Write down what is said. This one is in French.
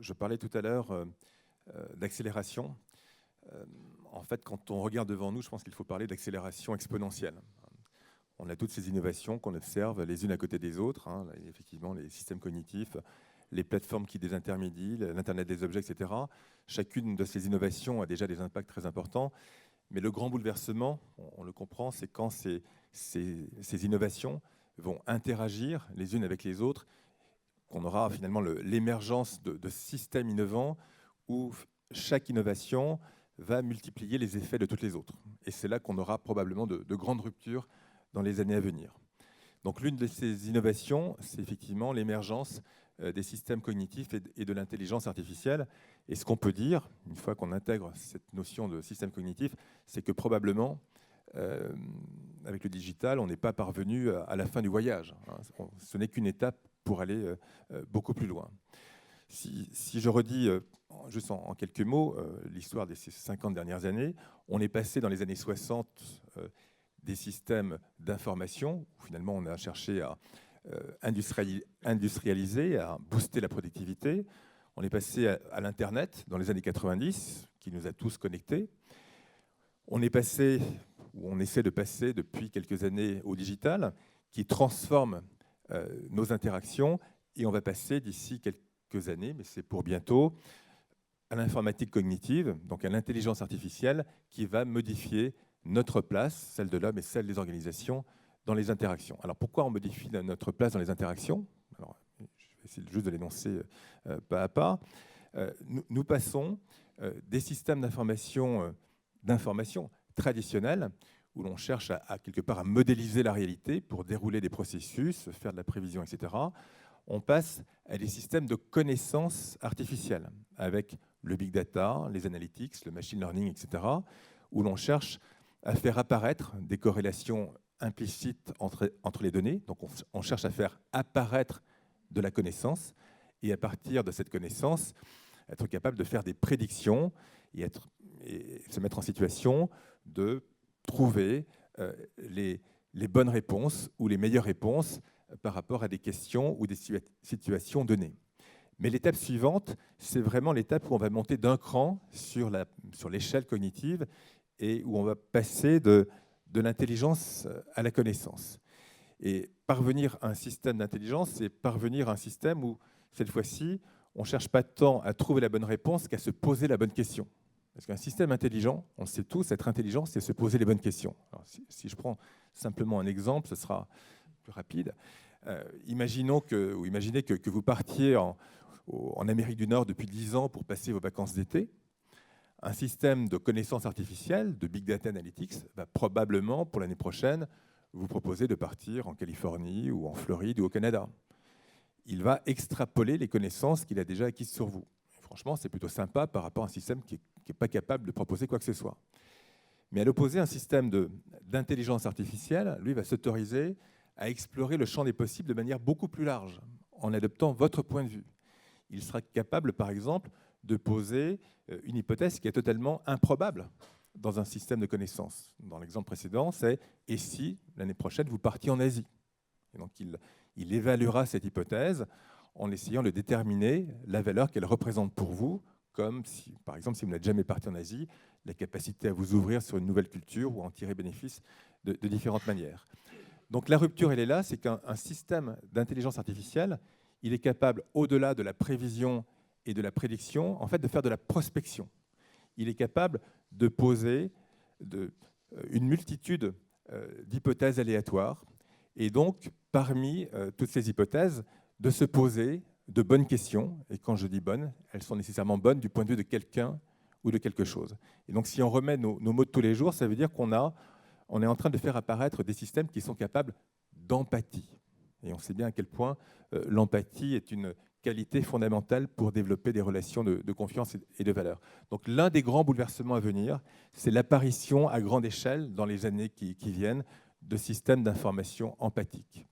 Je parlais tout à l'heure d'accélération. En fait, quand on regarde devant nous, je pense qu'il faut parler d'accélération exponentielle. On a toutes ces innovations qu'on observe les unes à côté des autres, effectivement les systèmes cognitifs, les plateformes qui désintermédient, l'Internet des objets, etc. Chacune de ces innovations a déjà des impacts très importants, mais le grand bouleversement, on le comprend, c'est quand ces innovations vont interagir les unes avec les autres, qu'on aura finalement l'émergence de systèmes innovants où chaque innovation va multiplier les effets de toutes les autres. Et c'est là qu'on aura probablement de grandes ruptures dans les années à venir. Donc l'une de ces innovations, c'est effectivement l'émergence des systèmes cognitifs et de l'intelligence artificielle. Et ce qu'on peut dire, une fois qu'on intègre cette notion de système cognitif, c'est que probablement, avec le digital, on n'est pas parvenu à la fin du voyage. Ce n'est qu'une étape pour aller beaucoup plus loin. Si je redis juste en quelques mots l'histoire de ces 50 dernières années, on est passé dans les années 60 des systèmes d'information, où finalement on a cherché à industrialiser, à booster la productivité. On est passé à l'Internet dans les années 90, qui nous a tous connectés. On est passé, ou on essaie de passer depuis quelques années au digital, qui transforme nos interactions, et on va passer d'ici quelques années, mais c'est pour bientôt, à l'informatique cognitive, donc à l'intelligence artificielle, qui va modifier notre place, celle de l'homme et celle des organisations, dans les interactions. Alors pourquoi on modifie notre place dans les interactions? Alors, je vais essayer juste de l'énoncer pas à pas. Nous passons des systèmes d'information traditionnels, où l'on cherche à quelque part à modéliser la réalité pour dérouler des processus, faire de la prévision, etc. On passe à des systèmes de connaissances artificielles, avec le big data, les analytics, le machine learning, etc., où l'on cherche à faire apparaître des corrélations implicites entre les données. Donc on cherche à faire apparaître de la connaissance, et à partir de cette connaissance, être capable de faire des prédictions et se mettre en situation de trouver les bonnes réponses ou les meilleures réponses par rapport à des questions ou des situations données. Mais l'étape suivante, c'est vraiment l'étape où on va monter d'un cran sur l'échelle cognitive et où on va passer de l'intelligence à la connaissance. Et parvenir à un système d'intelligence, c'est parvenir à un système où, cette fois-ci, on ne cherche pas tant à trouver la bonne réponse qu'à se poser la bonne question. Parce qu'un système intelligent, on le sait tous, être intelligent, c'est se poser les bonnes questions. Alors, si je prends simplement un exemple, ce sera plus rapide. Imaginez que vous partiez en Amérique du Nord depuis 10 ans pour passer vos vacances d'été. Un système de connaissances artificielles, de Big Data Analytics, va probablement, pour l'année prochaine, vous proposer de partir en Californie ou en Floride ou au Canada. Il va extrapoler les connaissances qu'il a déjà acquises sur vous. Et franchement, c'est plutôt sympa par rapport à un système qui n'est pas capable de proposer quoi que ce soit. Mais à l'opposé, un système d'intelligence artificielle, lui, va s'autoriser à explorer le champ des possibles de manière beaucoup plus large, en adoptant votre point de vue. Il sera capable, par exemple, de poser une hypothèse qui est totalement improbable dans un système de connaissances. Dans l'exemple précédent, c'est « et si, l'année prochaine, vous partiez en Asie ?» Et donc, il évaluera cette hypothèse en essayant de déterminer la valeur qu'elle représente pour vous, comme, par exemple, si vous n'êtes jamais parti en Asie, la capacité à vous ouvrir sur une nouvelle culture ou à en tirer bénéfice de différentes manières. Donc la rupture, elle est là, c'est qu'un système d'intelligence artificielle, il est capable, au-delà de la prévision et de la prédiction, en fait, de faire de la prospection. Il est capable de poser une multitude d'hypothèses aléatoires, et donc, parmi toutes ces hypothèses, de se poser de bonnes questions. Et quand je dis bonnes, elles sont nécessairement bonnes du point de vue de quelqu'un ou de quelque chose. Et donc, si on remet nos mots de tous les jours, ça veut dire qu'on est en train de faire apparaître des systèmes qui sont capables d'empathie. Et on sait bien à quel point l'empathie est une qualité fondamentale pour développer des relations de confiance et de valeur. Donc l'un des grands bouleversements à venir, c'est l'apparition à grande échelle, dans les années qui viennent, de systèmes d'information empathiques.